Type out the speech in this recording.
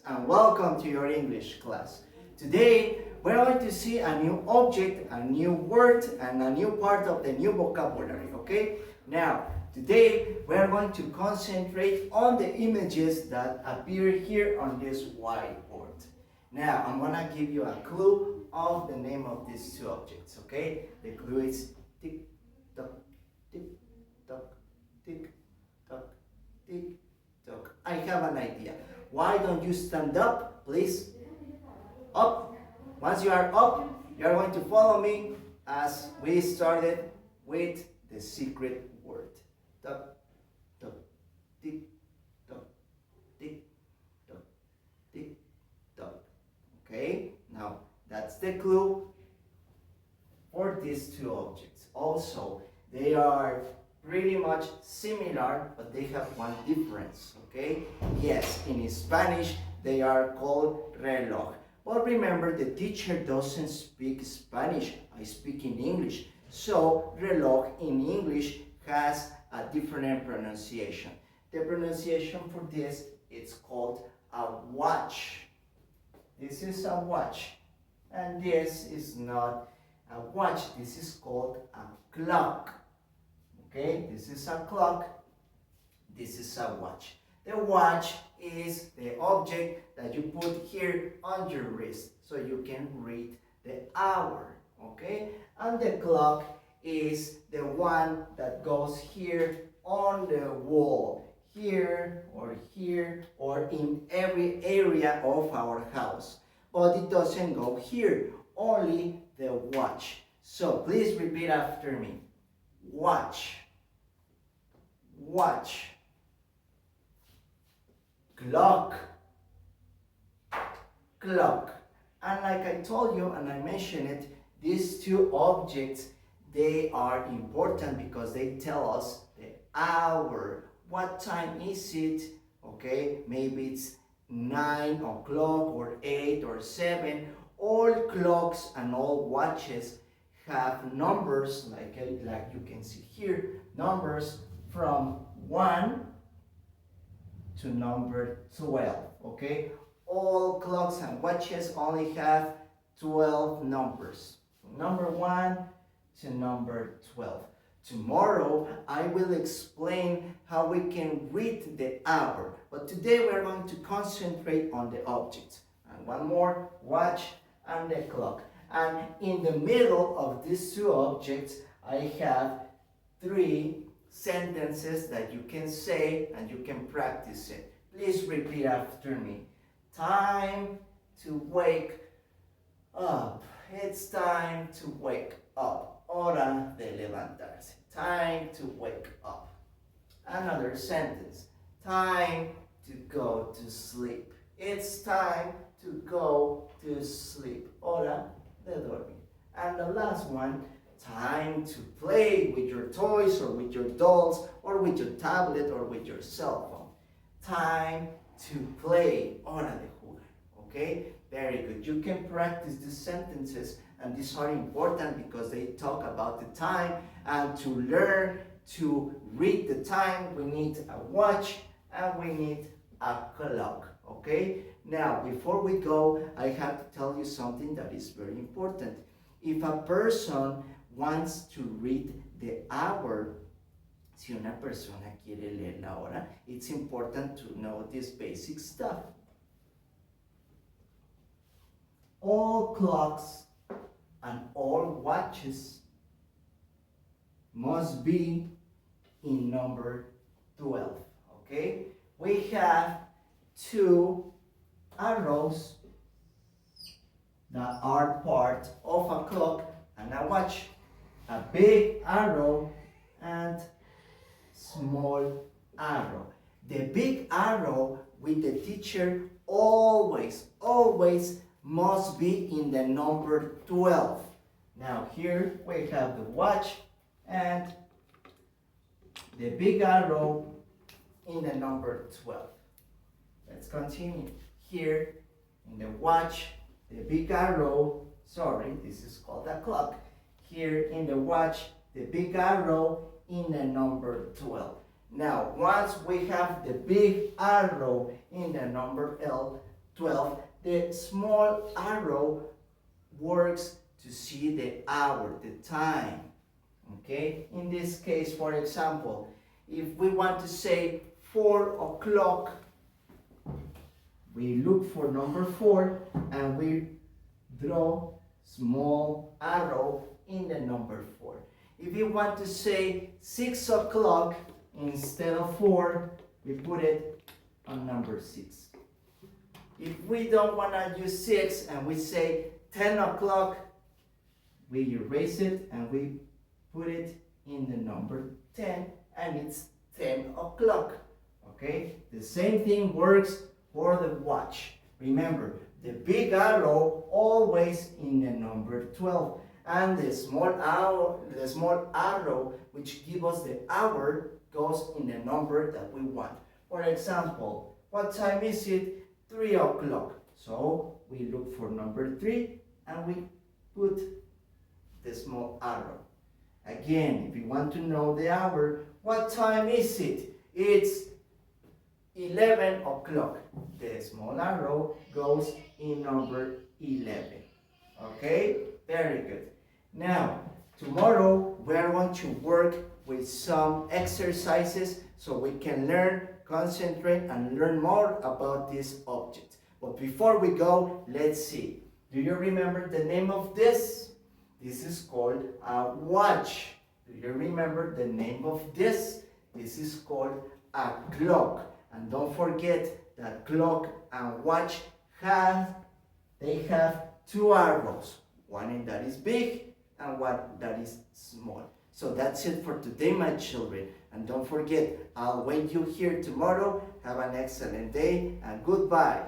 and welcome to your English class. Today we're going to see a new object, a new word, and a new part of the new vocabulary, okay? Now, today we're going to concentrate on the images that appear here on this whiteboard. Now, I'm gonna give you a clue of the name of these two objects, okay? The clue is tick, tock, tick, tock, tick, tock, tick, tock. I have an idea. Why don't you stand up, please? Up. Once you are up, you are going to follow me as we started with the secret word. Tock, tock, tick, tock, tick, tock, tick, tock. Okay? Now, that's the clue for these two objects. Also, they are pretty much similar, but they have one difference, okay? Yes, in Spanish, they are called reloj. But remember, the teacher doesn't speak Spanish, I speak in English. So, reloj in English has a different pronunciation. The pronunciation for this, it's called a watch. This is a watch. And this is not a watch, this is called a clock. Okay, this is a clock, this is a watch. The watch is the object that you put here on your wrist so you can read the hour, okay? And the clock is the one that goes here on the wall, here or in every area of our house. But it doesn't go here, only the watch. So please repeat after me. Watch, watch, clock, clock. And like I told you and I mentioned it, these two objects, they are important because they tell us the hour. What time is it? Okay, maybe it's 9 o'clock or 8 or 7. All clocks and all watches have numbers like you can see here, numbers from 1 to number 12, okay? All clocks and watches only have 12 numbers, from number 1 to number 12. Tomorrow I will explain how we can read the hour, but today we're going to concentrate on the objects. And one more, watch and the clock. And in the middle of these two objects, I have 3 sentences that you can say and you can practice it. Please repeat after me. Time to wake up. It's time to wake up. Hora de levantarse. Time to wake up. Another sentence. Time to go to sleep. It's time to go to sleep. Hora de dormir. And the last one, time to play with your toys or with your dolls or with your tablet or with your cell phone. Time to play. Hora de jugar. Okay? Very good. You can practice these sentences, and these are important because they talk about the time, and to learn to read the time, we need a watch and we need a clock. Okay? Now, before we go, I have to tell you something that is very important. If a person wants to read the hour, si una persona quiere leer la hora, it's important to know this basic stuff. All clocks and all watches must be in number 12, okay? We have 2 arrows that are part of a clock and a watch. A big arrow and small arrow. The big arrow with the teacher always must be in the number 12. Now here we have the watch and the big arrow in the number 12. Let's continue. Here in the watch, the big arrow, this is called a clock. Here in the watch, the big arrow in the number 12. Now, once we have the big arrow in the number 12, the small arrow works to see the hour, the time. Okay? In this case, for example, if we want to say 4 o'clock, we look for number 4 and we draw small arrow in the number 4. If you want to say 6 o'clock, instead of 4, we put it on number 6. If we don't want to use 6 and we say 10 o'clock, we erase it and we put it in the number 10 and it's 10 o'clock. Okay? The same thing works for the watch. Remember, the big arrow always in the number 12 and the small arrow which gives us the hour goes in the number that we want. For example, what time is it? 3 o'clock. So we look for number 3 and we put the small arrow. Again, if you want to know the hour, what time is it? It's 11 o'clock. The small arrow goes in number 11. Okay? Very good. Now, tomorrow we are going to work with some exercises so we can learn, concentrate, and learn more about this object. But before we go, let's see. Do you remember the name of this? This is called a watch. Do you remember the name of this? This is called a clock. And don't forget that clock and watch have 2 arrows. One that is big and one that is small. So that's it for today, my children. And don't forget, I'll wait you here tomorrow. Have an excellent day and goodbye.